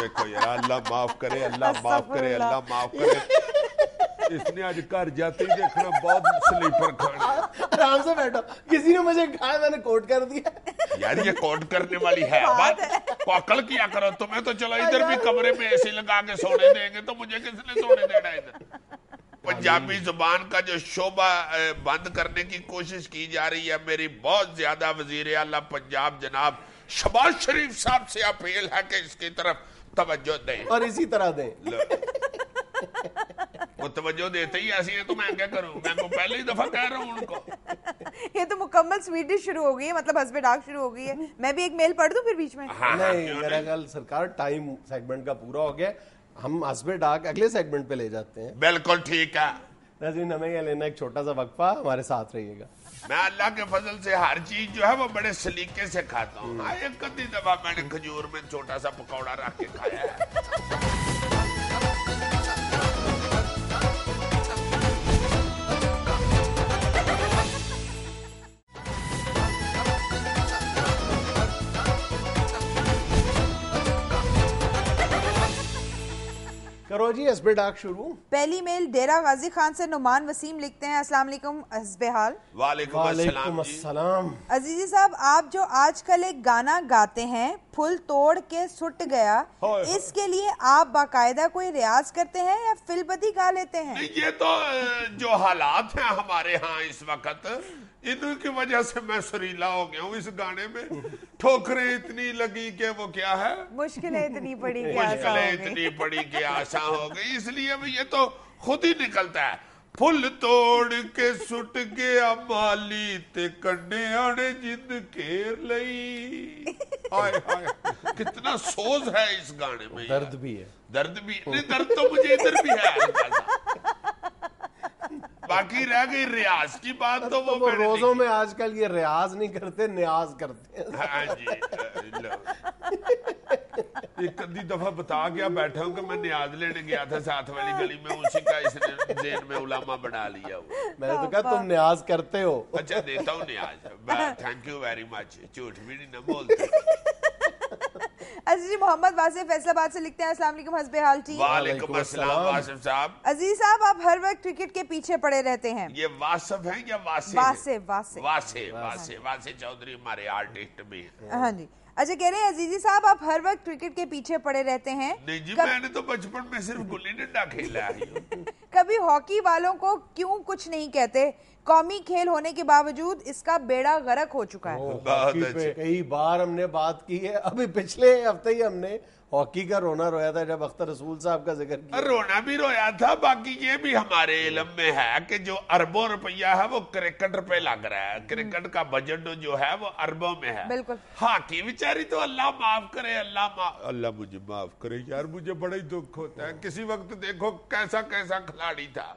دیکھو یار اللہ معاف کرے اللہ معاف کرے اللہ معاف کرے اس نے آج گھر جاتے ہی دیکھنا بہت سلیپر کھانا. آرام سے بیٹھو, کسی نے مجھے کہا میں نے کوٹ کر دیا. یار یہ کوٹ کرنے والی ہے بات, عقل کیا کرو تمہیں تو چلو ادھر بھی کمرے میں ایسی لگا کے سونے دیں گے تو مجھے کس نے سونے دینا ادھر. پنجابی زبان کا جو شعبہ بند کرنے کی کوشش کی جا رہی ہے, میری بہت زیادہ وزیر اعلیٰ پنجاب جناب شہباز شریف صاحب سے اپیل ہے کہ اس کی طرف توجہ دیں, اور اسی طرح دیں. وہ توجہ دیتے ہی ایسی ہے تو میں کیا کروں, میں کو پہلے ہی دفعہ کہہ رہا ہوں ان کو. یہ تو مکمل سویڈش شروع ہو گئی ہے, مطلب حسب ڈاک شروع ہو گئی ہے. میں بھی ایک میل پڑھ دوں پھر بیچ میں. نہیں میرا خیال سرکار ٹائم سیگمنٹ کا پورا ہو گیا, ہم حسب ڈاک اگلے سیگمنٹ پہ لے جاتے ہیں. بالکل ٹھیک ہے. ناظرین ہمیں یہ لینا ایک چھوٹا سا وقفہ, ہمارے ساتھ رہیے گا. میں اللہ کے فضل سے ہر چیز جو ہے وہ بڑے سلیقے سے کھاتا ہوں. ایک کدی دفعہ میں نے کھجور میں چھوٹا سا پکوڑا رکھ کے کھایا ہے. کرو جی حسب ڈاک شروع. پہلی میل ڈیرہ غازی خان سے نعمان وسیم لکھتے ہیں, السلام علیکم حسب حال. وعلیکم السلام. عزیزی صاحب آپ جو آج کل ایک گانا گاتے ہیں پھول توڑ کے سٹ گیا, اس کے لیے آپ باقاعدہ کوئی ریاض کرتے ہیں یا فل بدی گا لیتے ہیں؟ یہ تو جو حالات ہیں ہمارے ہاں اس وقت, ان کی وجہ سے میں سریلا ہو گیا ہوں اس گانے میں. ٹھوکریں اتنی لگی کہ وہ کیا ہے, مشکلیں اتنی پڑی کہ مشکلیں اتنی پڑی کہ آسان ہو گئی. اس لیے یہ تو خود ہی نکلتا ہے. پھل توڑ کے سٹ گیا مالی تے کنڈے آنے جد کھیر لئی. ہائے ہائے کتنا سوز ہے اس گانے میں. درد بھی ہے. درد بھی نہیں, درد تو مجھے ادھر بھی ہے. باقی رہ گئی ریاض کی بات, تو وہ روزوں میں آج کل یہ ریاض نہیں کرتے, نیاز کرتے ہیں. ہاں جی. ایک ادھی دفعہ بتا گیا بیٹھا ہوں کہ میں نیاز لینے گیا تھا ساتھ والی گلی میں, اسی کا اس نے ذہن میں علامہ بنا لیا. میں نے تو کہا تم نیاز کرتے ہو. اچھا دیتا ہوں نیاز, تھینک یو ویری مچ. جھوٹ بھی نہیں نہ بولتے. عزیز جی محمد واصف فیصل آباد سے لکھتے ہیں, السلام علیکم حسب حال ٹیم. وعلیکم السلام واصف صاحب. عزیز صاحب آپ ہر وقت کرکٹ کے پیچھے پڑے رہتے ہیں. یہ واصف ہیں یا واسف؟ واسف چودھری ہمارے آرٹسٹ بھی ہیں. ہاں جی. اچھا کہہ رہے ہیں عزیزی صاحب آپ ہر وقت کرکٹ کے پیچھے پڑے رہتے ہیں. نہیں جی میں نے تو بچپن میں صرف گلی ڈنڈا کھیلا ہے. کبھی ہاکی والوں کو کیوں کچھ نہیں کہتے؟ قومی کھیل ہونے کے باوجود اس کا بیڑا غرق ہو چکا ہے. ہاکی پہ کئی بار ہم نے بات کی ہے, ابھی پچھلے ہفتے ہی ہم نے ہاکی کا رونا رویا تھا جب اختر رسول صاحب کا ذکر کیا. رونا بھی رویا تھا. باقی یہ بھی ہمارے علم میں ہے کہ جو اربوں روپیہ ہے وہ کرکٹ پہ لگ رہا ہے. کرکٹ کا بجٹ جو ہے وہ اربوں میں ہے. بالکل. ہاکی بیچاری تو اللہ معاف کرے, اللہ مجھے معاف کرے یار, مجھے بڑا ہی دکھ ہوتا ہے. کسی وقت دیکھو کیسا کیسا کھلاڑی تھا.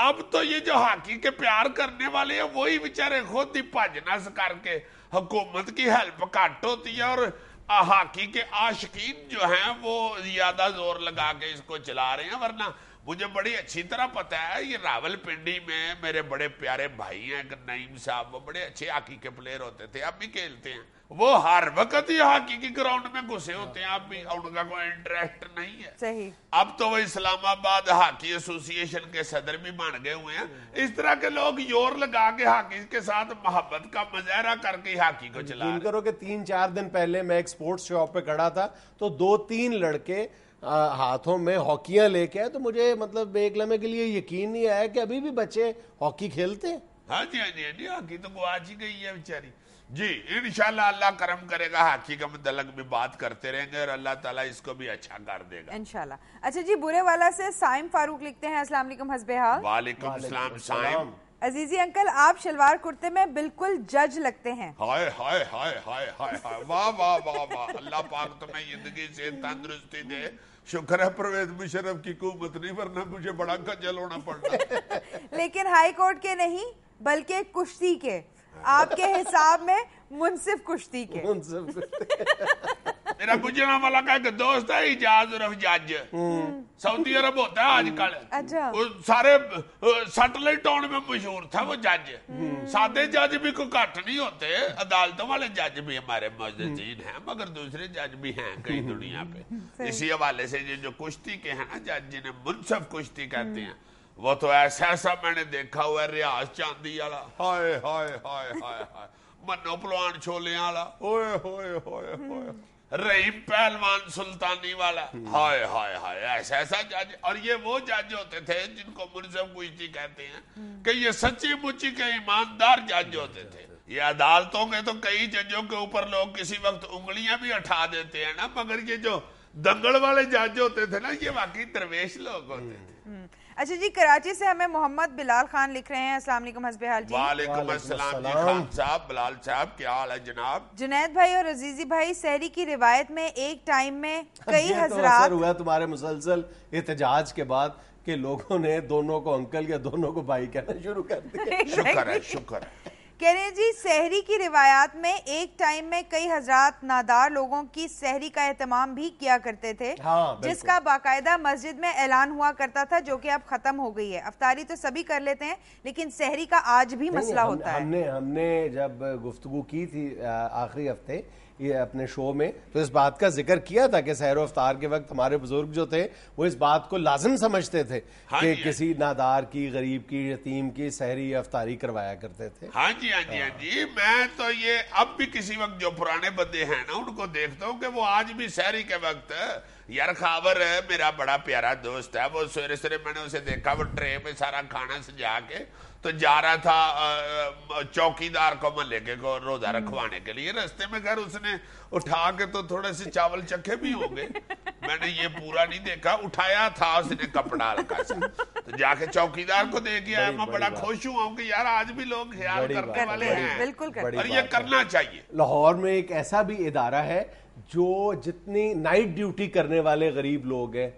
اب تو یہ جو ہاکی کے پیار کرنے والے ہیں وہی بیچارے خود ہی بھجنس کر کے حکومت کی ہیلپ کٹ ہوتی ہے, اور ہاکی کے عاشقین جو ہیں وہ زیادہ زور لگا کے اس کو چلا رہے ہیں. ورنہ مجھے بڑی اچھی طرح پتا ہے یہ راول پنڈی میں میرے بڑے پیارے بھائی ہیں نعیم صاحب, وہ بڑے اچھے ہاکی کے پلیئر ہوتے تھے, اب بھی کھیلتے ہیں. وہ ہر وقت ہی ہاکی کی گراؤنڈ میں گھسے ہوتے ہیں, اب بھی ان کا کوئی انٹرسٹ نہیں ہے. صحیح. اب تو وہ اسلام آباد ہاکی ایسوسی ایشن کے صدر بھی بن گئے ہوئے ہیں. اس طرح کے لوگ یور لگا کے ہاکی کے ساتھ محبت کا مظاہرہ کر کے ہاکی کو چلا رہے ہیں. کرو کہ 3-4 دن پہلے میں ایک سپورٹس شاپ پہ کھڑا تھا تو 2-3 لڑکے ہاتھوں میں ہاکیاں لے کے آئے, تو مجھے مطلب ایک لمحے کے لیے یقین نہیں آیا کہ ابھی بھی بچے ہاکی کھیلتے ہیں. ہاں جی ہاں جی ہاں جی, ہاکی تو گواچ ہی گئی ہے بیچاری. جی انشاءاللہ اللہ کرم کرے گا, ہاکی کا متعلق بھی بات کرتے رہیں گے اور اللہ تعالیٰ اس کو بھی اچھا کر دے گا انشاءاللہ. اچھا جی برے والا سے سائم فاروق لکھتے ہیں, السلام علیکم حسب حال. وعلیکم السلام سائم. عزیزی انکل آپ شلوار کرتے میں بالکل جج لگتے ہیں. ہائے ہائے ہائے ہائے ہائے ہائے, واہ واہ واہ واہ, اللہ پاک تمہیں زندگی سے تندرستی دے. شکر ہے پرویز مشرف کی حکومت نہیں, ورنہ مجھے بڑا خجل ہونا پڑتا. لیکن ہائی کورٹ کے نہیں بلکہ کشتی کے, آپ کے حساب میں منصف کشتی کے. میرا گجرانوالہ کا ایک دوست ہے اجاز عرف جج, سعودی عرب ہوتا ہے آج کل, اچھا وہ سارے سیٹلائٹ ٹاؤن میں مشہور تھا وہ جج. سادے جج بھی کوئی گھٹ نہیں ہوتے, عدالتوں والے جج بھی ہمارے معززین ہیں, مگر دوسرے جج بھی ہیں کئی دنیا پہ. اسی حوالے سے یہ جو کشتی کے ہیں نا جج, جنہیں منصف کشتی کہتے ہیں, وہ تو ایسا میں نے دیکھا ہوا ہے, ریاض چاندی والا, ہائے ہائے ہائے ہائے ہائے, منو پلوان چھولیاں والا, ہوئے ہوئے ہوئے ہوئے, رحیم پہلوان سلطانی والا, ہائے ہائے ہائے, ایسا جج. اور یہ وہ جج ہوتے تھے جن کو منصف کشتی کہتے ہیں کہ یہ سچی مچی کے ایماندار جج ہوتے تھے. یہ عدالتوں کے تو کئی ججوں کے اوپر لوگ کسی وقت انگلیاں بھی اٹھا دیتے ہیں نا, مگر یہ جو دنگل والے جج ہوتے تھے نا, یہ واقعی درویش لوگ ہوتے تھے. اچھا جی, کراچی سے ہمیں محمد بلال خان لکھ رہے ہیں. السلام علیکم حسب حال جی. وعلیکم السلام جی خان صاحب, بلال صاحب کیا حال ہے جناب؟ جنید بھائی اور عزیزی بھائی, سحری کی روایت میں ایک ٹائم میں کئی اثر حضرات ہوا تمہارے مسلسل احتجاج کے بعد کہ لوگوں نے دونوں کو انکل یا دونوں کو بھائی کہنا شروع کر دیا. شکر ہے شکر ہے. کہہ رہے ہیں جی, سحری کی روایات میں ایک ٹائم میں کئی حضرات نادار لوگوں کی سحری کا اہتمام بھی کیا کرتے تھے, جس کا باقاعدہ مسجد میں اعلان ہوا کرتا تھا, جو کہ اب ختم ہو گئی ہے. افطاری تو سبھی کر لیتے ہیں, لیکن سحری کا آج بھی مسئلہ ہوتا ہے. ہم نے جب گفتگو کی تھی آخری ہفتے یہ اپنے شو میں, تو اس بات کا ذکر کیا تھا کہ سحر و افطار کے وقت ہمارے بزرگ جو تھے وہ اس بات کو لازم سمجھتے تھے کہ کسی نادار کی, غریب کی, یتیم کی سحری یا افطاری کروایا کرتے تھے. ہاں جی ہاں جی ہاں جی, میں تو یہ اب بھی کسی وقت جو پرانے بندے ہیں نا ان کو دیکھتا ہوں کہ وہ آج بھی سحری کے وقت, یار خاور ہے میرا بڑا پیارا دوست ہے, وہ سویرے سویرے میں نے اسے دیکھا, وہ ٹرے میں سارا کھانا سجا کے تو جا رہا تھا چوکیدار کو محلے کے کو روزہ رکھوانے کے لیے. رستے میں گھر اس نے اٹھا کے تو تھوڑے سے چاول چکھے بھی ہوں گے, میں نے یہ پورا نہیں دیکھا, اٹھایا تھا اس نے کپڑا ہلکا سا, تو جا کے چوکیدار کو دے کے آیا. میں بڑا خوش ہوں کہ یار آج بھی لوگ خیال کرنے والے ہیں, بالکل, اور یہ کرنا چاہیے. لاہور میں ایک ایسا بھی ادارہ ہے جو جتنی نائٹ ڈیوٹی کرنے والے غریب لوگ ہیں,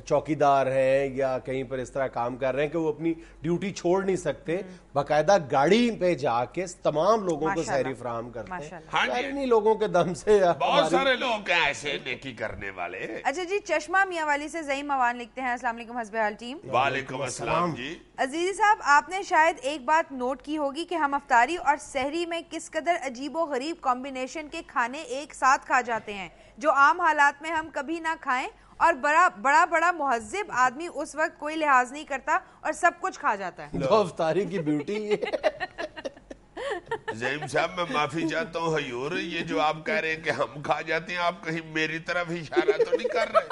چوکیدار ہیں یا کہیں پر اس طرح کام کر رہے ہیں کہ وہ اپنی ڈیوٹی چھوڑ نہیں سکتے, باقاعدہ گاڑی پہ جا کے تمام لوگوں کو سحری فراہم کرتے ہیں. انہی لوگوں کے دم سے بہت سارے لوگ ہیں ایسے نیکی کرنے والے. اچھا جی, چشمہ میاں والی سے زعیم موان لکھتے ہیں. السلام علیکم حسب حال ٹیم. وعلیکم السلام جی. عزیزی صاحب, آپ نے شاید ایک بات نوٹ کی ہوگی کہ ہم افطاری اور سحری میں کس قدر عجیب و غریب کمبینیشن کے کھانے ایک ساتھ کھا جاتے ہیں, جو عام حالات میں ہم کبھی نہ کھائیں, اور بڑا مہذب آدمی اس وقت کوئی لحاظ نہیں کرتا اور سب کچھ کھا جاتا ہے. تو افطاری کی بیوٹی زعیم صاحب میں معافی چاہتا ہوں حیور, یہ جو آپ کہہ رہے ہیں کہ ہم کھا جاتے ہیں, آپ کہیں میری طرف اشارہ تو نہیں کر رہے؟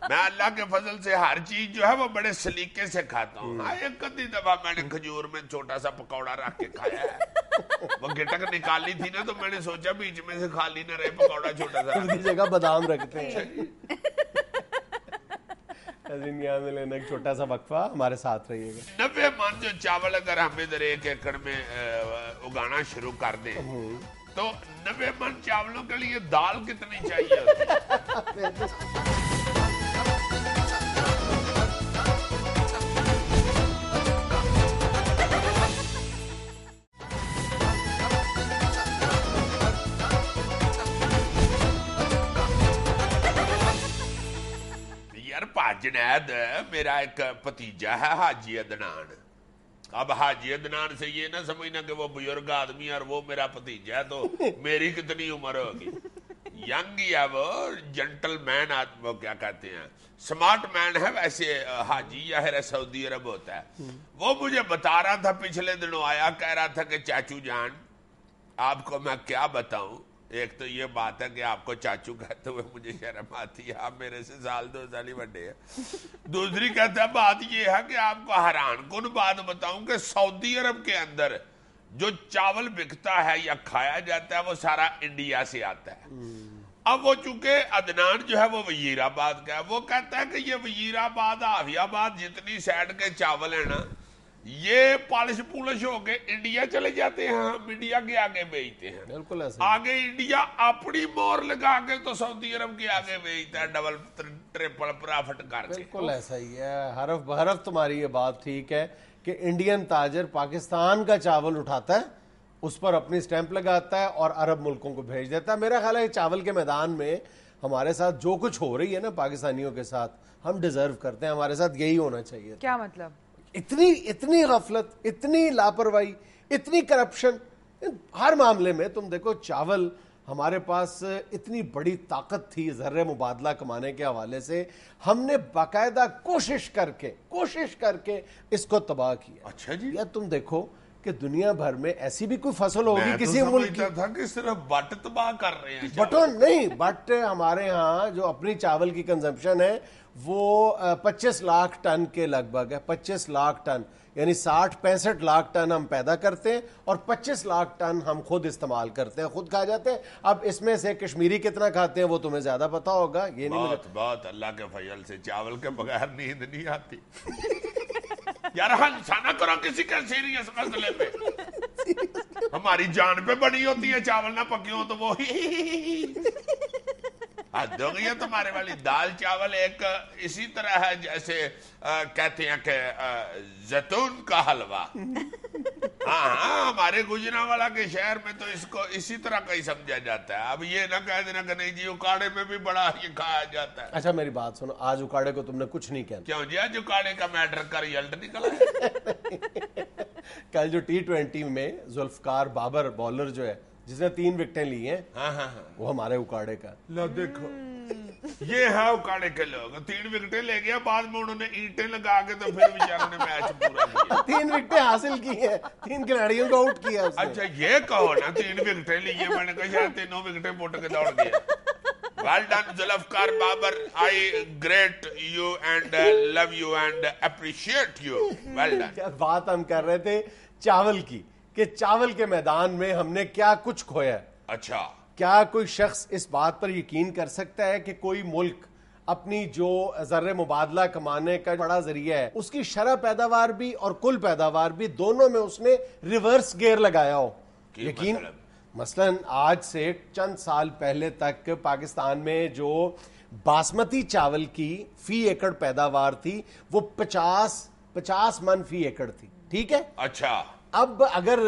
میں اللہ کے فضل سے ہر چیز جو ہے وہ بڑے سلیقے سے کھاتا ہوں. ہاں, ایک کدی دفعہ میں نے کھجور میں چھوٹا سا پکوڑا رکھ کے کھایا ہے, وہ گٹک نکالی تھی نا, تو میں نے سوچا بیچ میں سے خالی نہ رہے, پکوڑا چھوٹا سا اس کی جگہ بادام رکھتے ہیں. یہاں میں لینا ایک چھوٹا سا وقفہ, ہمارے ساتھ رہیے گا. 90 من جو چاول اگر ہم ادھر 1 ایکڑ میں اگانا شروع کر دیں تو 90 من چاولوں کے لیے دال کتنی چاہیے ہوتی ہے؟ جنید, میرا ایک بھتیجا ہے حاجی عدنان. اب حاجی عدنان سے یہ نہ سمجھنا کہ وہ بزرگ آدمی اور وہ میرا بھتیجا ہے تو میری کتنی عمر ہوگی. ینگ ہی ہے وہ, جنٹل مین آدمی, وہ کیا کہتے ہیں, سمارٹ مین ہے. ویسے حاجی یا ہے سعودی عرب ہوتا ہے. وہ مجھے بتا رہا تھا, پچھلے دنوں آیا, کہہ رہا تھا کہ چاچو جان آپ کو میں کیا بتاؤں, ایک تو یہ بات ہے کہ آپ کو چاچو کہتے ہوئے مجھے شرم آتی ہے, آپ میرے سے 2 سال ہی بڑے ہیں. دوسری کہتا ہے بات یہ ہے کہ آپ کو حیران کن بات بتاؤں کہ سعودی عرب کے اندر جو چاول بکتا ہے یا کھایا جاتا ہے وہ سارا انڈیا سے آتا ہے. اب وہ چونکہ عدنان جو ہے وہ وزیر آباد کا ہے, وہ کہتا ہے کہ یہ وزیر آباد, حاوی آباد, جتنی سائڈ کے چاول ہیں نا, یہ پالش پولش ہو کے انڈیا چلے جاتے ہیں, ہم انڈیا کے آگے بیچتے ہیں. بالکل ایسا, آگے انڈیا اپنی مور لگا کے تو سعودی عرب کے آگے بیچتا ہے, ڈبل ٹرپل پرافٹ کر کے. بالکل ایسا ہی ہے, حرف بحرف تمہاری یہ بات ٹھیک ہے کہ انڈین تاجر پاکستان کا چاول اٹھاتا ہے اس پر اپنی سٹیمپ لگاتا ہے اور عرب ملکوں کو بھیج دیتا ہے. میرا خیال ہے چاول کے میدان میں ہمارے ساتھ جو کچھ ہو رہی ہے نا پاکستانیوں کے ساتھ, ہم ڈیزرو کرتے ہیں, ہمارے ساتھ یہی ہونا چاہیے. کیا مطلب؟ اتنی غفلت, اتنی لاپرواہی, اتنی کرپشن ہر معاملے میں. تم دیکھو چاول ہمارے پاس اتنی بڑی طاقت تھی زر مبادلہ کمانے کے حوالے سے, ہم نے باقاعدہ کوشش کر کے اس کو تباہ کیا. اچھا جی. یا تم دیکھو کہ دنیا بھر میں ایسی بھی کوئی فصل ہوگی کسی ملک کی, میں تو سمجھتا تھا کہ صرف بٹ تباہ کر رہے ہیں. بٹوں نہیں, بٹ ہمارے ہاں جو اپنی چاول کی کنزمپشن ہے وہ 25 لاکھ ٹن کے لگ بھگ ہے. 25 لاکھ ٹن یعنی 60-65 لاکھ ٹن ہم پیدا کرتے ہیں اور 25 لاکھ ٹن ہم خود استعمال کرتے ہیں, خود کھا جاتے ہیں. اب اس میں سے کشمیری کتنا کھاتے ہیں وہ تمہیں زیادہ پتا ہوگا. یہ نہیں بہت اللہ کے فضل سے چاول کے بغیر نیند نہیں آتی. یار ہنسا نہ کرو کسی کے سیریس مسئلے پہ, ہماری جان پہ بنی ہوتی ہے, چاول نہ پکی ہو تو وہ حد ہو گئی ہے تمہارے والی. دال چاول ایک اسی طرح ہے جیسے کہتے ہیں کہ زیتون کا حلوہ. ہاں ہمارے گجرانوالا کے شہر میں تو اس کو اسی طرح کا ہی سمجھا جاتا ہے. اب یہ نہ کہہ دینا کہ نہیں جی اکاڑے میں بھی بڑا یہ کھایا جاتا ہے. اچھا میری بات سنو, آج اکاڑے کو تم نے کچھ نہیں کہا. کیوں جی؟ آج اکاڑے کا میٹر کا ریزلٹ نکلا ہے. کل جو T20 میں ذوالفقار بابر بالر جو ہے جس نے 3 وکٹیں لی ہیں, وہ ہمارے اکاڑے کا. لو دیکھو یہ ہے اکاڑے کے لوگ, 3 وکٹیں لے گیا, بعد میں انہوں نے اینٹیں لگا کے تو پھر بیچاروں نے میچ پورا کیا. 3 وکٹیں حاصل کی ہیں, 3 کھلاڑیوں کو آؤٹ کیا. اچھا یہ کہو نا 3 وکٹیں لی ہیں, میں نے کہا شاید 3 وکٹیں پوٹ کے دوڑ گیا. Well done Zulfiqar Babar, I great you and love you and appreciate you. Well done. بات ہم کر رہے تھے چاول کی کہ چاول کے میدان میں ہم نے کیا کچھ کھویا ہے. اچھا کیا کوئی شخص اس بات پر یقین کر سکتا ہے کہ کوئی ملک اپنی جو زر مبادلہ کمانے کا بڑا ذریعہ ہے اس کی شرح پیداوار بھی اور کل پیداوار بھی دونوں میں اس نے ریورس گیئر لگایا ہو؟ یقین مثلا آج سے چند سال پہلے تک پاکستان میں جو باسمتی چاول کی فی ایکڑ پیداوار تھی وہ 50 من فی ایکڑ تھی. ٹھیک ہے. اچھا اب اگر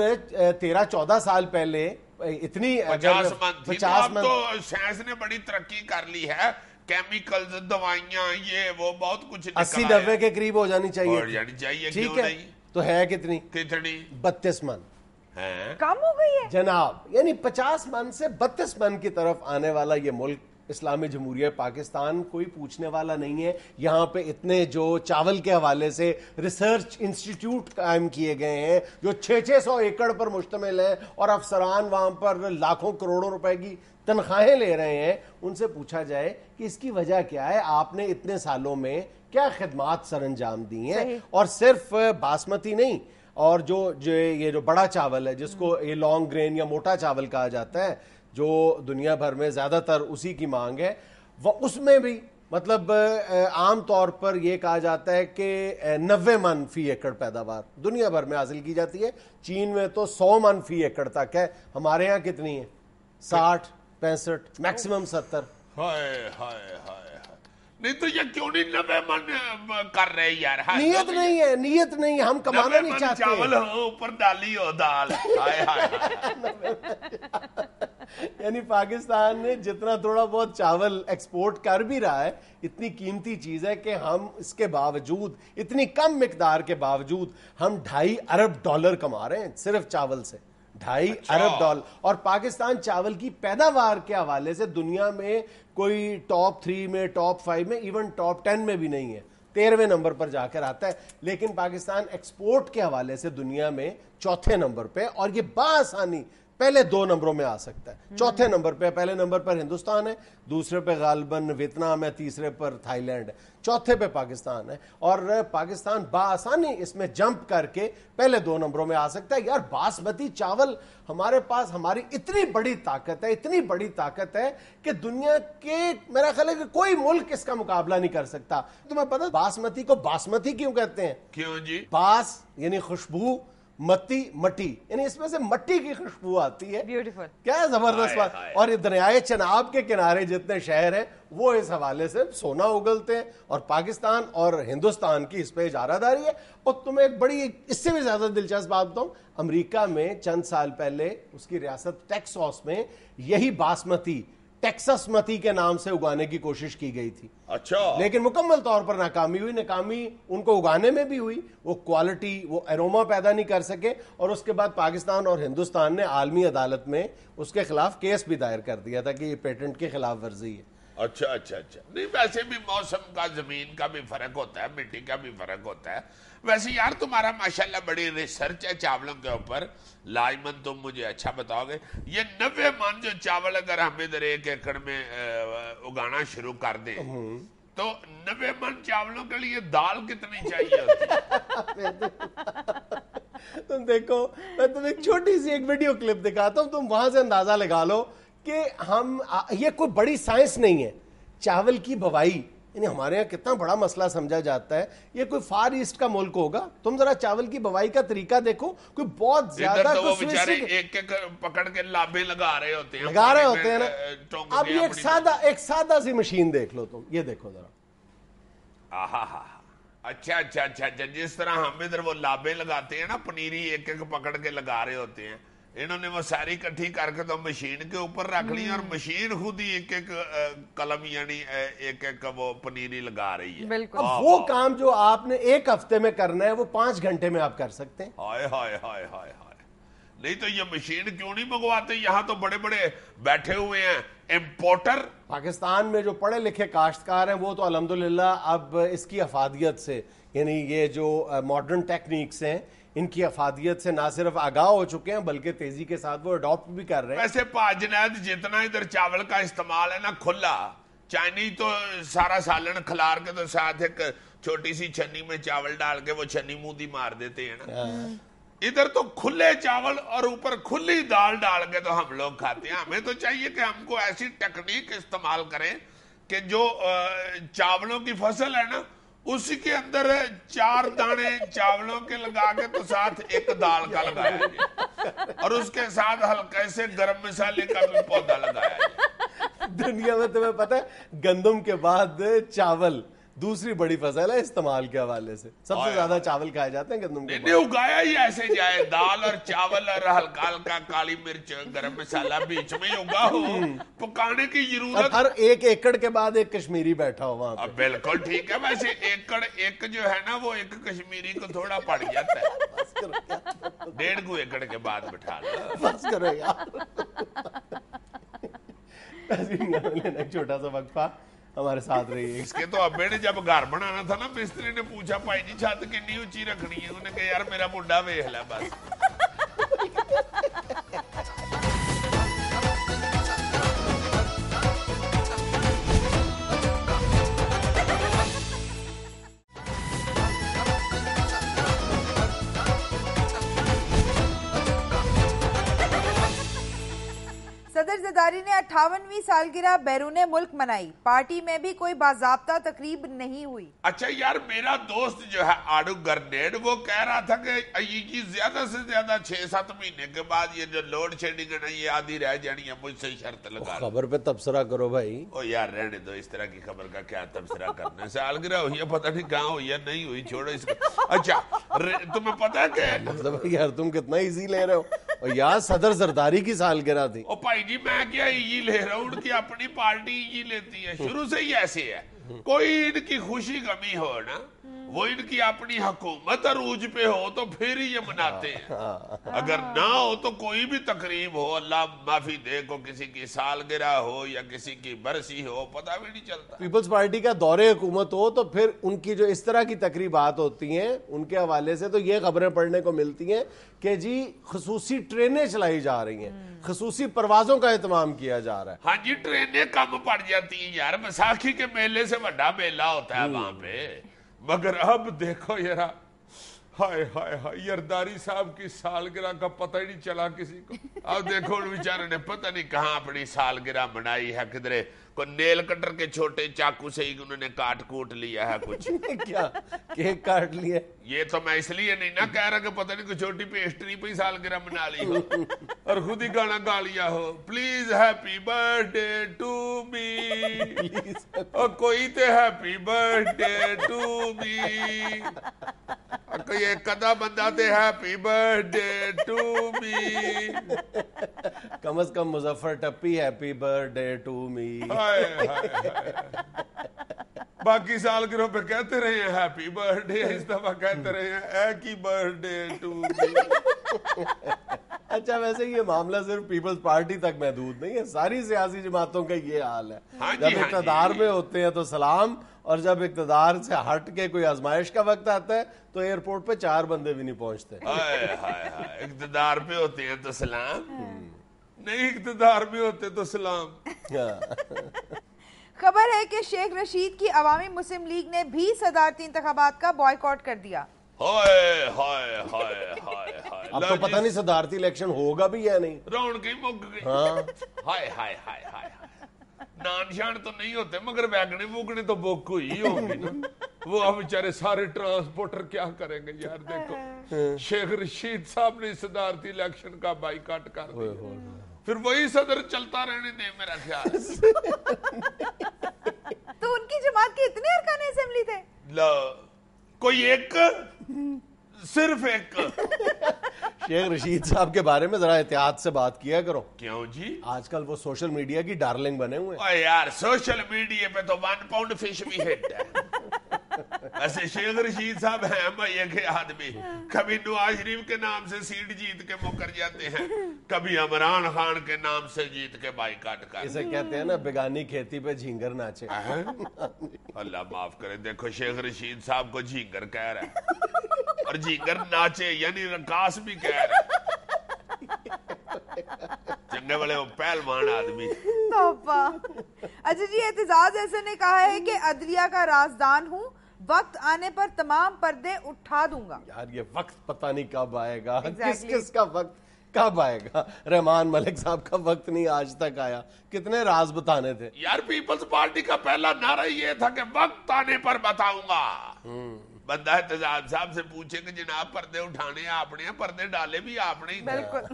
13-14 سال پہلے اتنی 50 من تھی, اب تو سائنس نے بڑی ترقی کر لی ہے, کیمیکلز, دوائیاں, یہ وہ بہت کچھ 80-90 کے قریب ہو جانی چاہیے. ٹھیک ہے, تو ہے کتنی 32 من کم ہو گئی ہے جناب. یعنی 50 من سے 32 من کی طرف آنے والا یہ ملک اسلامی جمہوریہ پاکستان کوئی پوچھنے والا نہیں ہے. یہاں پہ اتنے جو چاول کے حوالے سے ریسرچ انسٹیٹیوٹ قائم کیے گئے ہیں جو 600 ایکڑ پر مشتمل ہیں اور افسران وہاں پر لاکھوں کروڑوں روپے کی تنخواہیں لے رہے ہیں. ان سے پوچھا جائے کہ اس کی وجہ کیا ہے, آپ نے اتنے سالوں میں کیا خدمات سر انجام دی ہیں. اور صرف باسمتی نہیں, اور جو یہ جو بڑا چاول ہے جس کو یہ لانگ گرین یا موٹا چاول کہا جاتا ہے جو دنیا بھر میں زیادہ تر اسی کی مانگ ہے, وہ اس میں بھی مطلب عام طور پر یہ کہا جاتا ہے کہ 90 من فی ایکڑ پیداوار دنیا بھر میں حاصل کی جاتی ہے. چین میں تو 100 من فی ایکڑ تک ہے. ہمارے ہاں کتنی ہے؟ 60-65 میکسیمم 70. ہائے ہائے ہائے, نہیں تو یہ کیوں نہیں 90 من کر رہے یار؟ نیت نہیں ہے, ہم کمانا نہیں چاہتے. چاول ہو اوپر ڈالی ہو دال. ہائے ہائے. یعنی پاکستان نے جتنا تھوڑا بہت چاول ایکسپورٹ کر بھی رہا ہے, اتنی قیمتی چیز ہے کہ ہم اس کے باوجود, اتنی کم مقدار کے باوجود ہم $2.5 ارب کما رہے ہیں صرف چاول سے. $2.5 ارب. اور پاکستان چاول کی پیداوار کے حوالے سے دنیا میں کوئی ٹاپ 3 میں, ٹاپ 5 میں, ایون ٹاپ 10 میں بھی نہیں ہے, 13ویں نمبر پر جا کر آتا ہے. لیکن پاکستان ایکسپورٹ کے حوالے سے دنیا میں 4تھے نمبر پہ, اور یہ بآسانی پہلے 2 نمبروں میں آ سکتا ہے. 4تھے نمبر پہ, پہلے نمبر پر ہندوستان ہے, دوسرے پہ غالباً ویتنام ہے, تیسرے پر تھائی لینڈ ہے, 4تھے پہ پاکستان ہے. اور پاکستان بآسانی اس میں جمپ کر کے پہلے 2 نمبروں میں آ سکتا ہے. یار باسمتی چاول ہمارے پاس, ہماری اتنی بڑی طاقت ہے کہ دنیا کے میرا خیال ہے کہ کوئی ملک اس کا مقابلہ نہیں کر سکتا. تمہیں پتہ باسمتی کو باسمتی کیوں کہتے ہیں؟ کیوں جی؟ باس یعنی خوشبو, متی مٹی، یعنی اس میں سے مٹی کی خوشبو آتی ہے. بیوٹیفل. کیا زبردست بات. اور یہ دریائے چناب کے کنارے جتنے شہر ہیں وہ اس حوالے سے سونا اگلتے ہیں، اور پاکستان اور ہندوستان کی اس پہ اجارہ داری ہے. اور تمہیں ایک بڑی اس سے بھی زیادہ دلچسپ بات بتاؤں، امریکہ میں چند سال پہلے اس کی ریاست ٹیکساس میں یہی باسمتی ٹیکسس متی کے نام سے اگانے کی کوشش کی گئی تھی. اچھا. لیکن مکمل طور پر ناکامی ہوئی. ناکامی ان کو اگانے میں بھی ہوئی، وہ کوالٹی، وہ ایروما پیدا نہیں کر سکے، اور اس کے بعد پاکستان اور ہندوستان نے عالمی عدالت میں اس کے خلاف کیس بھی دائر کر دیا تھا کہ یہ پیٹنٹ کی خلاف ورزی ہے. اچھا اچھا اچھا. نہیں ویسے بھی موسم کا، زمین کا بھی فرق ہوتا ہے، مٹی کا بھی فرق ہوتا ہے. ویسے یار تمہارا ماشاءاللہ بڑی ریسرچ ہے چاولوں کے اوپر. لائمن تم مجھے اچھا بتاؤ گے، یہ 90 من جو چاول اگر ہم ادھر 1 ایکڑ میں اگانا شروع کر دیں تو 90 من چاولوں کے لیے دال کتنی چاہیے ہوتی ہے؟ تم دیکھو، میں تمہیں ایک چھوٹی سی ایک ویڈیو کلپ دکھاتا ہوں، تم وہاں سے اندازہ لگا لو کہ یہ کوئی بڑی سائنس نہیں ہے. چاول کی بوائی یعنی ہمارے یہاں کتنا بڑا مسئلہ سمجھا جاتا ہے، یہ کوئی فار ایسٹ کا ملک ہوگا. تم ذرا چاول کی بوائی کا طریقہ دیکھو، کوئی بہت زیادہ تو وہ بیچارے ایک ایک پکڑ کے لابے لگا رہے ہوتے ہیں نا. اب یہ ایک سادہ سی مشین دیکھ لو تم، یہ دیکھو ذرا. اچھا اچھا اچھا. جس طرح ہم ادھر وہ لابے لگاتے ہیں نا، پنیری ایک ایک پکڑ کے لگا رہے ہوتے ہیں، انہوں نے وہ ساری کٹھی کر کے تو مشین کے اوپر رکھ لی، اور مشین خود ہی ایک ایک قلم یعنی ایک ایک وہ پنیری لگا رہی ہے. اب وہ کام جو آپ نے 1 ہفتے میں کرنا ہے وہ 5 گھنٹے میں آپ کر سکتے ہیں. ہائے ہائے ہائے ہائے ہائے. نہیں تو یہ مشین کیوں نہیں منگواتے؟ یہاں تو بڑے بڑے بیٹھے ہوئے ہیں امپورٹر. پاکستان میں جو پڑھے لکھے کاشتکار ہیں وہ تو الحمدللہ اب اس کی افادیت سے، یعنی یہ جو ماڈرن ٹیکنیکس ہیں ان کی افادیت سے نہ صرف آگاہ ہو چکے ہیں بلکہ تیزی کے ساتھ وہ اڈاپٹ بھی کر رہے ہیں. ویسے جنید جتنا ادھر چاول کا استعمال ہے نا کھلا، چائنی تو سارا سالن کھلار کے تو ساتھ ایک چھوٹی سی چھنی میں چاول ڈال کے وہ چھنی مودی مار دیتے ہیں نا. ادھر تو کھلے چاول اور اوپر کھلی دال ڈال کے تو ہم لوگ کھاتے ہیں. ہمیں تو چاہیے کہ ہم کو ایسی ٹیکنیک استعمال کریں کہ جو چاولوں کی فصل ہے نا اسی کے اندر 4 دانے چاولوں کے لگا کے تو ساتھ ایک دال کا لگایا جائے، اور اس کے ساتھ ہلکے سے گرم مسالے کا بھی پودا لگایا جائے. دنیا میں تمہیں پتہ ہے گندم کے بعد چاول دوسری بڑی فصل ہے استعمال کے حوالے سے. سب سے زیادہ چاول کھائے جاتے ہیں گندم کے بعد. اگایا ہی ایسے جائے، دال اور چاول اور ہلکا ہلکا کالی مرچ گرم مسالہ بیچ میں اگا ہو، پکانے کی ضرورت. ہر 1 ایکڑ کے بعد ایک کشمیری بیٹھا ہو وہاں پہ. بالکل ٹھیک ہے. ویسے ایکڑ ایک جو ہے نا وہ ایک کشمیری کو تھوڑا پڑ جاتا ہے، 1.5 ایکڑ کے بعد بٹھا لو. بس کرو یار. ایک چھوٹا سا وقفہ، ہمارے ساتھ رہی. اس کے تو ابے نے جب گھر بنانا تھا نا مستری نے پوچھا بھائی جی چھت کنی اونچی رکھنی ہے؟ انہوں نے کہا یار میرا منڈا ویکھ لے بس. صدر زرداری نے 58ویں سالگرہ بیرون ملک منائی. پارٹی میں بھی کوئی باضابطہ تقریب نہیں ہوئی. اچھا یار میرا دوست جو ہے آڑو گرنیڈ وہ کہہ رہا تھا کہ یہ زیادہ سے زیادہ 6-7 مہینے کے بعد یہ جو لوڈ شیڈنگ ہے نا یہ آدھی رہ جانی ہے، مجھ سے شرط لگا. خبر پہ تبصرہ کرو بھائی. او یار رہنے دو، اس طرح کی خبر کا کیا تبصرہ کرنا ہے. سالگرہ ہوئی ہے، پتہ نہیں کہاں ہوئی ہے، نہیں ہوئی چھوڑو اس کو. اچھا تمہیں پتہ ہے کہ یار تم کتنا ایزی لے رہے ہو. اور یار صدر زرداری کی سالگرہ تھی. او بھائی جی میں کیا یہ لے رہا ہوں، ان کی اپنی پارٹی یہ لیتی ہے، شروع سے ہی ایسے ہے. کوئی ان کی خوشی غمی ہو نا، وہ ان کی اپنی حکومت عروج پہ ہو تو پھر ہی یہ مناتے ہیں. اگر نہ ہو تو کوئی بھی تقریب ہو، اللہ معافی دے، کو کسی کی سالگرہ ہو یا کسی کی برسی ہو، پتہ بھی نہیں چلتا. پیپلز پارٹی کا دور حکومت ہو تو پھر ان کی جو اس طرح کی تقریبات ہوتی ہیں ان کے حوالے سے تو یہ خبریں پڑھنے کو ملتی ہیں کہ جی خصوصی ٹرینیں چلائی جا رہی ہیں، خصوصی پروازوں کا اہتمام کیا جا رہا ہے. ہاں جی ٹرینیں کم پڑ جاتی ہیں یار، بیساکھی کے میلے سے بڑا میلہ ہوتا ہے وہاں پہ. مگر اب دیکھو یار ہائے ہائے ہائے یرداری صاحب کی سالگرہ کا پتہ ہی نہیں چلا کسی کو. اب دیکھو ان بیچارے نے پتہ نہیں کہاں اپنی سالگرہ منائی ہے, کدھرے کو نیل کٹر کے چھوٹے چاقو سے ہی انہوں نے کاٹ کوٹ لیا ہے کچھ. کیا کیک کاٹ لیا؟ یہ تو میں اس لیے نہیں نہ کہہ رہا کہ پتہ نہیں کوئی چھوٹی پیسٹری پہ ہی سالگرہ منا لی ہو اور خود ہی گانا گا لیا ہو, please happy birthday to me می, اور کوئی تے ہیپی برتھ ڈے ٹو می, کوئی ایک کدا بندہ تے ہیپی برتھ ڈے ٹو می. کم از کم مظفر ٹپی ہیپی برتھ ڈے ٹو می. باقی سالگرہوں پہ کہتے رہے ہیں ہیپی برتھ ڈے, اس دفعہ کہتے رہے ہیں ایک ہی برتھ ڈے ٹو می. اچھا ویسے یہ معاملہ صرف پیپلز پارٹی تک محدود نہیں ہے, ساری سیاسی جماعتوں کا یہ حال ہے. جب اقتدار میں ہوتے ہیں تو سلام, اور جب اقتدار سے ہٹ کے کوئی آزمائش کا وقت آتا ہے تو ایئرپورٹ پہ 4 بندے بھی نہیں پہنچتے. اقتدار پہ ہوتے ہیں تو سلام, نہیں اقتدار میں ہوتے تو سلام. خبر ہے کہ شیخ رشید کی عوامی مسلم لیگ نے بھی صدارتی انتخابات کا بائیکاٹ کر دیا. اب تو پتہ نہیں صدارتی الیکشن ہوگا بھی یا نہیں. رونق ہی مک گئی. ہائے ہائے ہائے ہائے, نان شان تو نہیں ہوتے مگر ویگنے ووگنے تو بک ہوئی ہوگی نا. وہ اب بیچارے سارے ٹرانسپورٹر کیا کریں گے یار. دیکھو شیخ رشید صاحب نے صدارتی الیکشن کا بائیکاٹ کر دیا, پھر وہی صدر چلتا رہنے دے میرا خیال. تو ان کی جماعت کے اتنے ارکان اسمبلی تھے؟ کوئی ایک, صرف ایک. شیخ رشید صاحب کے بارے میں ذرا احتیاط سے بات کیا کرو. کیوں جی؟ آج کل وہ سوشل میڈیا کی ڈارلنگ بنے ہوئے ہیں. یار سوشل میڈیا پہ تو 1 پاؤنڈ فش بھی ہٹ ہے. ایسے شیخ رشید صاحب ہیں بھائی کے آدمی, کبھی نواز شریف کے نام سے سیٹ جیت کے مکر جاتے ہیں, کبھی عمران خان کے نام سے جیت کے بائیکاٹ کر. اسے کہتے ہیں نا بیگانی کھیتی پہ جھینگر ناچے. اللہ معاف کرے, دیکھو شیخ رشید صاحب کو جھینگر کہہ رہا ہے اور جھینگر ناچے یعنی رقاص بھی کہہ رہا ہے. چنگے والے وہ پہلوان آدمی. اچھا جی, اعتزاز احسن نے کہا ہے کہ عدلیہ کا رازدان ہوں, وقت آنے پر تمام پردے اٹھا دوں گا. یار یہ وقت پتہ نہیں کب آئے گا, کس کس کا وقت کب آئے گا. رحمان ملک صاحب کا وقت نہیں آج تک آیا, کتنے راز بتانے تھے. یار پیپلز پارٹی کا پہلا نعرہ یہ تھا کہ وقت آنے پر بتاؤں گا. بندہ اعتزاز صاحب سے پوچھے کہ جناب پردے اٹھانے آپ نے, پردے ڈالے بھی آپ نے. بالکل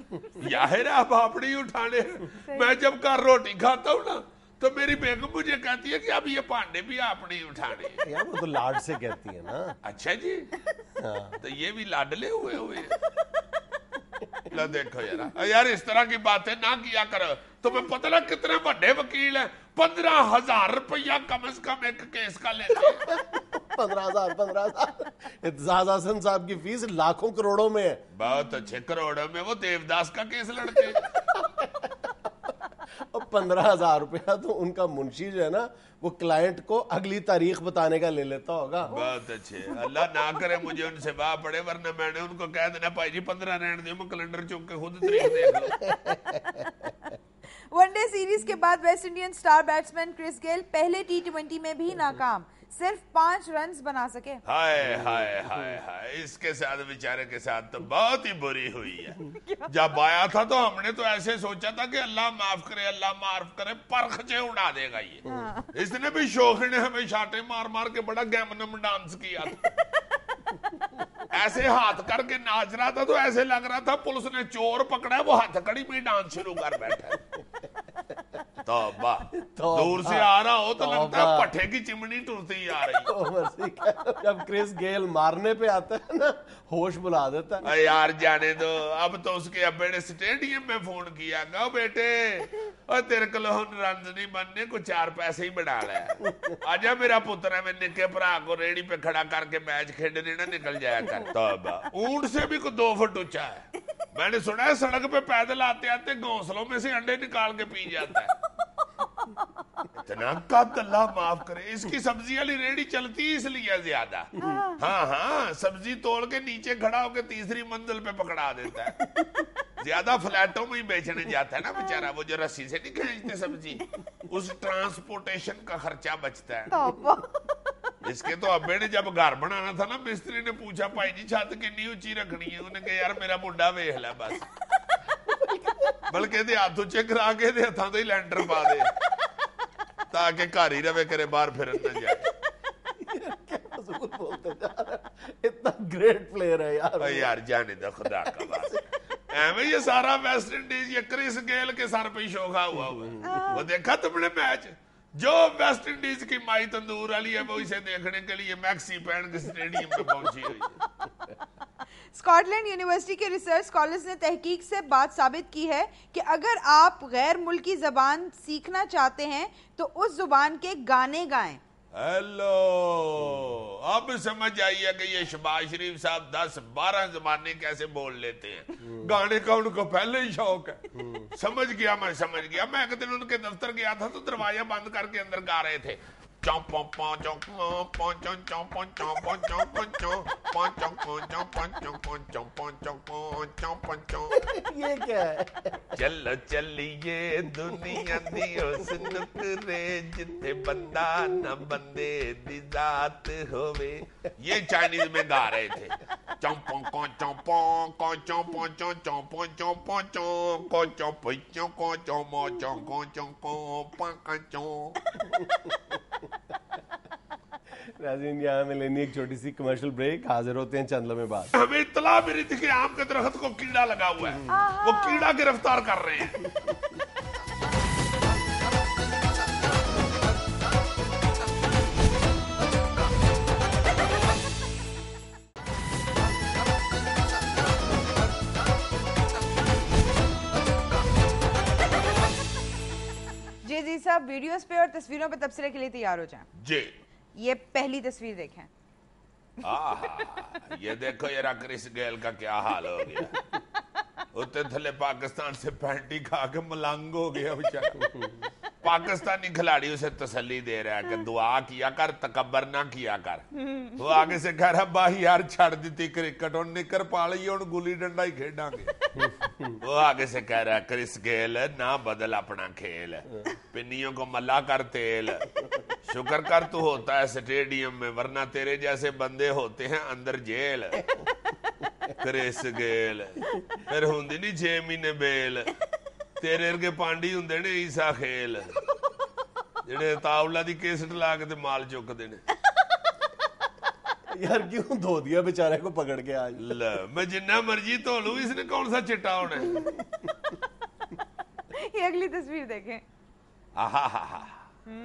یاہر آپ نے ہی اٹھانے. میں جب گھر روٹی کھاتا ہوں نا تو میری بیگم مجھے کہتی ہے کہ اب یہ پانڈے بھی آپ نے اٹھانے. یار وہ تو لاڈ سے کہتی ہے نا. اچھا جی, تو یہ بھی لاڈلے ہوئے ہیں. دیکھو یار اس طرح کی باتیں نہ کیا کرو. تمہیں پتہ نہ کتنے بڑے وکیل ہیں, 15,000 روپیہ کم از کم ایک کیس کا لیتے ہیں. 15,000 اعتزاز احسن صاحب کی فیس لاکھوں کروڑوں میں ہے. بہت اچھے کروڑوں میں. وہ دیوداس کا کیس لڑتے ہیں. 15,000 روپیہ تو ان کا منشی جو ہے نا وہ کلائنٹ کو اگلی تاریخ بتانے کا لے لیتا ہوگا. بہت اچھے. اللہ نہ کرے مجھے ان سے باہ پڑے, ورنہ میں نے ان کو کہہ دینا بھائی جی 15 رہنے دے, میں کیلنڈر چوک کے خود تاریخ دیکھ لوں. ون ڈے سیریز کے بعد ویسٹ انڈین سٹار بیٹسمین کرس گیل پہلے T20 میں بھی ناکام, صرف 5 رنز بنا سکے. ہائے ہائے ہائے ہائے, اس کے ساتھ بیچارے کے ساتھ تو بہت ہی بری ہوئی ہے. جب آیا تھا تو ہم نے تو ایسے سوچا تھا کہ اللہ معاف کرے, اللہ معاف کرے, پرخچے اڑا دے گا یہ. اس نے بھی شوخی نے ہمیں شاٹیں مار مار کے بڑا گیمنم ڈانس کیا تھا. ایسے ہاتھ کر کے ناچ رہا تھا تو ایسے لگ رہا تھا پولیس نے چور پکڑا ہے, وہ ہاتھ کڑی میں ڈانس شروع کر بیٹھا ہے. توبہ, دور سے آ رہا ہو تو لگتا ہے پٹھے کی چمنی ٹرتی آ رہی. جب کرس گیل مارنے پہ آتا ہے نا ہوش بلا دیتا ہے. یار جانے دو, اب تو اس کے ابے نے سٹیڈیم میں فون کیا گا, بیٹے اور تیرے کو رنز نہیں بننے کو 4 پیسے ہی بنا لیا, آجا میرا پتر ہے, میں نکے پرا کو ریڑی پہ کھڑا کر کے میچ کھیلنے نہ نکل جایا کر. توبہ, اونٹ سے بھی 2 فٹ اونچا ہے. میں نے سنا ہے سڑک پہ پیدل آتے آتے گھونسلوں میں سے انڈے نکال کے پی جاتا ہے. اتنا قد, اللہ معاف کرے. اس کی سبزی والی ریڑی چلتی اس لیے زیادہ. ہاں, سبزی توڑ کے نیچے کھڑا ہو کے 3ری منزل پہ پکڑا دیتا ہے. زیادہ فلیٹوں میں ہی بیچنے جاتا ہے نا بیچارہ, وہ جو رسی سے نہیں کھینچتے سبزی, اس ٹرانسپورٹیشن کا خرچہ بچتا ہے. اس کے تو ابے نے جب گھر بنانا تھا نا مستری نے پوچھا بھائی جی چھت کنی اونچی رکھنی ہے, انہیں کہا یار میرا منڈا ویکھ لے بس, بلکہ دے ہاتھ اونچے کرا کے دے ہتھاں تے لینٹر پا دے تاکہ گھر ہی رہے کرے باہر پھرن نہ جائے. اتنا گریٹ پلیئر ہے یار. یار جانے دا خدا کا بات ایویں یہ سارا ویسٹ انڈیز یہ کرس گیل کے سر پہ شوخا ہوا ہوا. وہ دیکھا تم نے میچ جو ویسٹ انڈیز کی مائی تندور والی ہے وہ اسے دیکھنے کے لیے میکسی پہن کے اسٹیڈیم میں پہنچی ہوئی ہے. اسکاٹ لینڈ یونیورسٹی کے ریسرچ اسکالرز نے تحقیق سے بات ثابت کی ہے کہ اگر آپ غیر ملکی زبان سیکھنا چاہتے ہیں تو اس زبان کے گانے گائیں. ہیلو, اب سمجھ آئیے کہ یہ شہباز شریف صاحب 10-12 زبانیں کیسے بول لیتے ہیں. گانے کا ان کو پہلے ہی شوق ہے. سمجھ گیا میں ایک دن ان کے دفتر گیا تھا تو دروازہ بند کر کے اندر گا رہے تھے یہ کیا ہے؟ چلو چلیے دنیا دی اس نکرے جتھے بندہ نہ بندے دی ذات ہوئے. یہ چائنیز میں گا رہے تھے. ناظرین یہاں میں لینی ایک چھوٹی سی کمرشل بریک, حاضر ہوتے ہیں چند لمحے بعد. ہمیں اطلاع ملی تھی کہ آم کے درخت کو کیڑا لگا ہوا ہے, وہ کیڑا گرفتار کر رہے ہیں. جی صاحب ویڈیوز پہ اور تصویروں پہ تبصرے کے لیے تیار ہو جائیں. جی یہ پہلی تصویر دیکھیں. یہ دیکھو یہ کرس گیل کا کیا حال ہو گیا. اتنے تھلے پاکستان سے پینٹی کھا کے ملنگ ہو گیا بیچارہ. پاکستانی کھلاڑی اسے تسلی دے رہا ہے کہ دعا کیا کر, تکبر نہ کیا کر. وہ آگے سے کہہ رہا باہی یار چھڑ دیتی کرکٹ اور نکر پا لئی اور گلی ڈنڈا ہی کھیڑاں گے. وہ آگے سے کہہ رہا کرس گیل نہ بدل اپنا کھیل, پنیوں کو ملا کر تیل, شکر کر تو ہوتا ہے اسٹیڈیم میں ورنہ تیرے جیسے بندے ہوتے ہیں اندر جیل. کرس گیل پھر ہوندی نہیں 6 مہینے بیل, تیرے ارگے پانڈی ہوندے نے عیسیٰ خیل جڑے تاولا دی کیسٹ لا کے تے مال چکدے نے. یار کیوں دھو دیا بیچارے کو پکڑ کے آج. میں جنہ مرضی دھو لوں, اس نے کون سا چٹا ہونا ہے. یہ اگلی تصویر دیکھیں. ہائے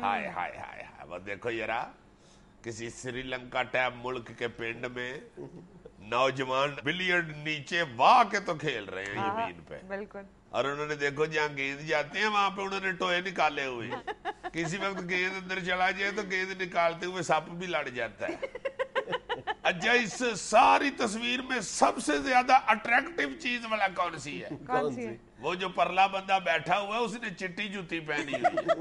ہائے ہائے ہائے, وہ دیکھو یرا کسی سری لنکا ٹائپ ملک کے پنڈ میں نوجوان بلیئرڈ نیچے واہ کے تو کھیل رہے ہیں زمین پہ. بالکل. اور انہوں نے دیکھو جہاں گیند جاتے ہیں وہاں پہ انہوں نے ٹوئے نکالے ہوئے. کسی وقت گیند اندر چلا جائے تو گیند نکالتے ہوئے سپ بھی لڑ جاتا ہے. اچھا اس ساری تصویر میں سب سے زیادہ اٹریکٹیو چیز والا کون سی ہے؟ کون سی ہے؟ وہ جو پرلا بندہ بیٹھا ہوا ہے اس نے چٹی جوتی پہنی ہوئی ہے,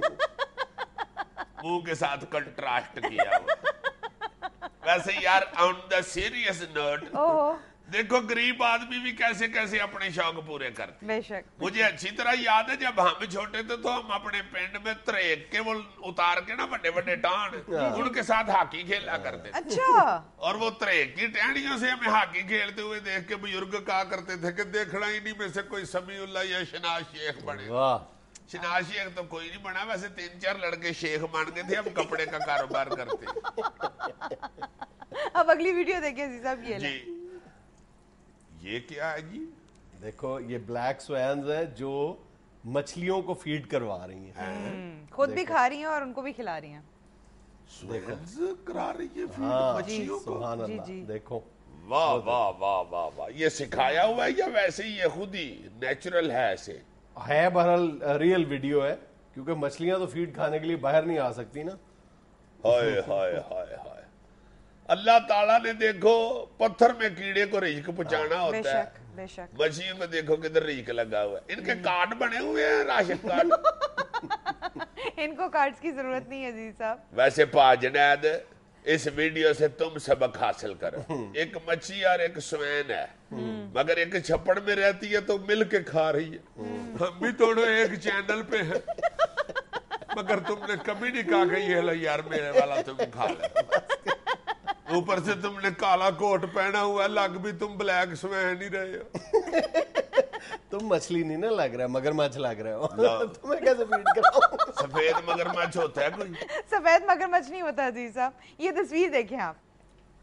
منہ کے ساتھ کنٹراسٹ کیا ہوا. ویسے یار آن دا سیریس نوٹ دیکھو غریب آدمی بھی کیسے کیسے اپنے شوق پورے کرتے. بے شک. مجھے اچھی طرح یاد ہے جب ہم چھوٹے تھے تو ہم اپنے پنڈ میں تریک کے وہ اتار کے نا بڑے بڑے ٹان ان کے ساتھ ہاکی کھیلا کرتے تھے. اچھا. اور وہ تریک کی ٹہنیوں سے ہمیں ہاکی کھیلتے ہوئے دیکھ کے بزرگ کہا کرتے تھے کہ دیکھنا ہی نہیں میں سے کوئی سمیع اللہ یا شناز شیخ بنے. شناز شیخ تو کوئی نہیں بنا, ویسے 3-4 لڑکے شیخ مان گئے تھے, ہم کپڑے کا کاروبار کرتے. اب اگلی ویڈیو دیکھیں عزیز صاحب. جی یہ کیا ہے جی؟ دیکھو یہ بلیک سوینز ہیں جو مچھلیوں کو فیڈ کروا رہی ہیں, خود بھی کھا رہی ہیں اور ان کو بھی کھلا رہی ہیں. سوینز کرا رہی ہے فیڈ مچھلیوں کو. سبحان اللہ. دیکھو واہ واہ واہ واہ واہ. یہ سکھایا ہوا ہے یا ویسے ہی یہ خود ہی نیچرل ہے؟ ایسے ہے بہرحال ریئل ویڈیو ہے کیونکہ مچھلیاں تو فیڈ کھانے کے لیے باہر نہیں آ سکتی نا. ہائے ہائے ہائے ہائے. اللہ تعالیٰ نے دیکھو پتھر میں کیڑے کو رزق پہنچانا ہوتا ہے, مچھلیوں کو دیکھو کدھر رزق لگا ہوا ہے. ان کے کارڈ بنے ہوئے ہیں, راشن کارڈ. ان کو کارڈز کی ضرورت نہیں ہے عزیز صاحب. ویسے پا جنید اس ویڈیو سے تم سبق حاصل کرو. ایک مچھی اور ایک سوین ہے, مگر ایک چھپڑ میں رہتی ہے تو مل کے کھا رہی ہے. ہم بھی دونوں ایک چینل پہ ہیں, مگر تم نے کبھی نہیں کہا کہ یہ یار میرے والا تم کھا لے. اوپر سے تم نے کالا کوٹ پہنا ہوا ہے, لگ بھی تم بلیک سوین ہی رہے ہو. تم مچھلی نہیں نا لگ رہا, مگر مچھ لگ رہے ہو. تمہیں کیسے فیڈ کراؤں؟ سفید مگرمچھ ہوتا ہے کوئی؟ سفید مگرمچھ نہیں ہوتا عزیز صاحب. یہ تصویر دیکھیں آپ,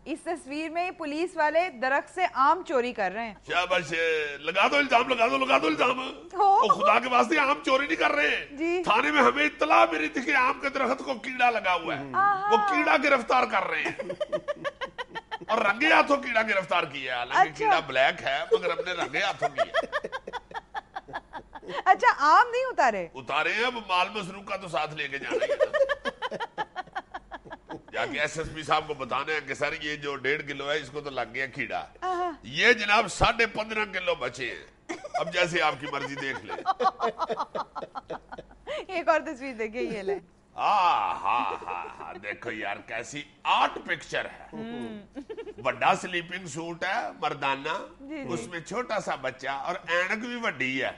اس تصویر میں پولیس والے درخت سے آم چوری کر رہے ہیں. شاباش, لگا دو الزام, لگا دو الزام. خدا کے واسطے آم چوری نہیں کر رہے ہیں. تھانے میں ہمیں اطلاع ملی تھی کہ آم کے درخت کو کیڑا لگا ہوا ہے, وہ کیڑا گرفتار کر رہے ہیں اور رنگے ہاتھوں کیڑا گرفتار کیا ہے. حالانکہ کیڑا بلیک ہے مگر ہم نے رنگے ہاتھوں کیا. اچھا, آم نہیں اتارے ہیں, اب مال مسروقہ تو ساتھ لے کے جانا ہے. جا کے ایس ایس پی صاحب کو بتانا ہے کہ سر یہ جو 1.5 کلو ہے اس کو تو لگ گیا کیڑا, یہ جناب 15.5 کلو بچے ہیں, اب جیسے آپ کی مرضی دیکھ لیں. ایک اور تصویر دیکھیں, یہ لیں. ہاں دیکھو یار کیسی آرٹ پکچر ہے. بڑا سلیپنگ سوٹ ہے مردانہ, اس میں چھوٹا سا بچہ, اور اینک بھی بڑی ہے,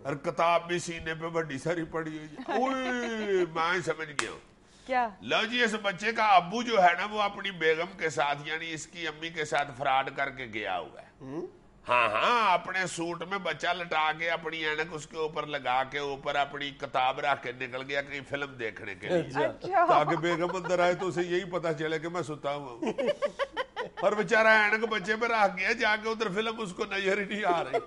اور کتاب بھی سینے پہ بڑی ساری پڑی ہوئی ہے. اوئے میں سمجھ گیا ہوں. کیا لو جی, اس بچے کا ابو جو ہے نا وہ اپنی بیگم کے ساتھ یعنی اس کی امی کے ساتھ فراڈ کر کے گیا ہوا ہے. ہاں, اپنے سوٹ میں بچہ لٹا کے اپنی اینک اس کے اوپر لگا کے اوپر اپنی کتاب رکھ کے نکل گیا کہیں فلم دیکھنے کے لیے, تاکہ بیگم اندر آئے تو اسے یہی پتا چلے کہ میں ستا ہوں. اور بیچارہ اینک بچے پہ رکھ گیا, جا کے ادھر فلم اس کو نظر ہی نہیں آ رہی.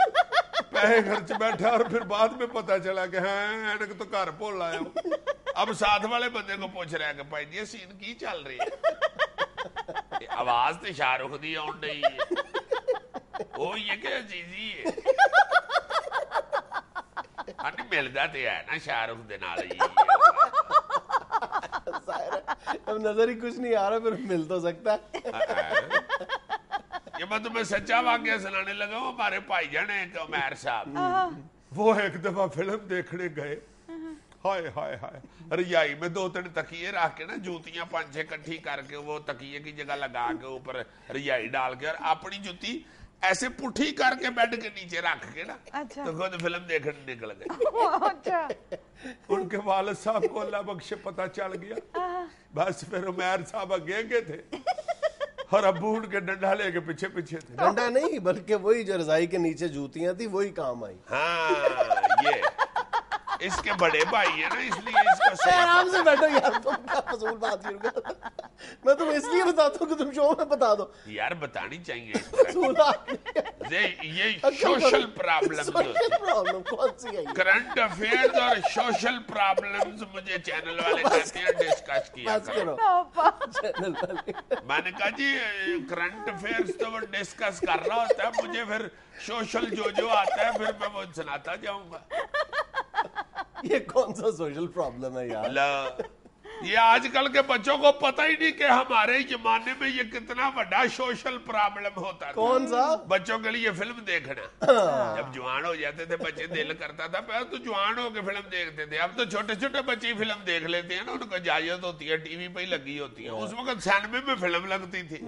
پیسے خرچ بیٹھا اور پھر بعد میں پتا چلا کہ ہاں اینک تو گھر بھول آیا ہوں. اب ساتھ والے بندے کو پوچھ رہا ہے کہ بھائی یہ سین کی چل رہی ہے, آواز تو شاہ رخ دی آن رہی ہے, وہ یہ کہ چیزی ہے ہاں ملتا تو ہے نا شاہ رخ دے نال ہی. اب نظر ہی کچھ نہیں آ رہا, پھر مل تو سکتا ہے. یہ میں تمہیں سچا واقعہ سنانے لگا ہوں. ہمارے بھائی جان ایک عمیر صاحب, وہ ایک دفعہ فلم دیکھنے گئے. ہائے ہائے ہائے, رجائی میں 2-3 تکیے رکھ کے نا, جوتیاں 5-6 کٹھی کر کے وہ تکیے کی جگہ لگا کے اوپر رجائی ڈال کے, اور اپنی جوتی ایسے پٹھی کر کے بیڈ کے نیچے رکھ کے نا, تو خود فلم دیکھنے نکل گئے. ان کے والد صاحب کو اللہ بخشے پتہ چل گیا, بس پھر عمیر صاحب گے تھے اور ابو ان کے ڈنڈا لے کے پیچھے تھے. ڈنڈا نہیں بلکہ وہی جو رضائی کے نیچے جوتیاں تھی وہی کام آئی. ہاں, یہ اس کے بڑے بھائی ہیں نا, اس لیے اس کا آرام سے بیٹھو یار, تم کیا فضول بات شروع کر. میں تمہیں اس لیے بتاتا ہوں کہ تم شو میں بتا دو یار, بتانی چاہیے. یہ سوشل پرابلم, کون سی ہے, کرنٹ افیئرز اور سوشل پرابلمز مجھے چینل والے کہتے ہیں ڈسکس کیا کرو. میں نے کہا جی کرنٹ افیئرز تو وہ ڈسکس کر رہا ہوتا ہے, مجھے پھر سوشل جو آتا ہے پھر میں وہ سناتا جاؤں گا. یہ کون سا سوشل پرابلم ہے یار؟ یہ آج کل کے بچوں کو پتہ ہی نہیں کہ ہمارے زمانے میں یہ کتنا بڑا سوشل پرابلم ہوتا تھا. کون سا؟ بچوں کے لیے فلم دیکھنا. جب جوان ہو جاتے تھے بچے, دل کرتا تھا پہلے تو جوان ہو کے فلم دیکھتے تھے, اب تو چھوٹے چھوٹے بچے ہی فلم دیکھ لیتے ہیں نا, ان کو اجازت ہوتی ہے, ٹی وی پہ ہی لگی ہوتی ہے. اس وقت سینمے میں فلم لگتی تھی,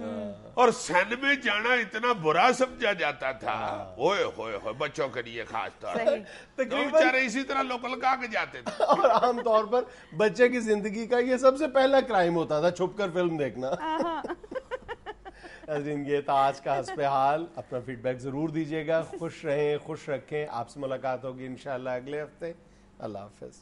اور سینمے جانا اتنا برا سمجھا جاتا تھا, اوئے ہوئے ہوئے, بچوں کے لیے خاص طور پر بیچارے اسی طرح لوکل کا کے جاتے تھے. اور عام طور پر بچے کی زندگی کا یہ سب سے پہلا کرائم ہوتا تھا, چھپ کر فلم دیکھنا. یہ تھا آج کا حسب حال. اپنا فیڈ بیک ضرور دیجیے گا. خوش رہیں, خوش رکھیں. آپ سے ملاقات ہوگی انشاءاللہ اگلے ہفتے. اللہ حافظ.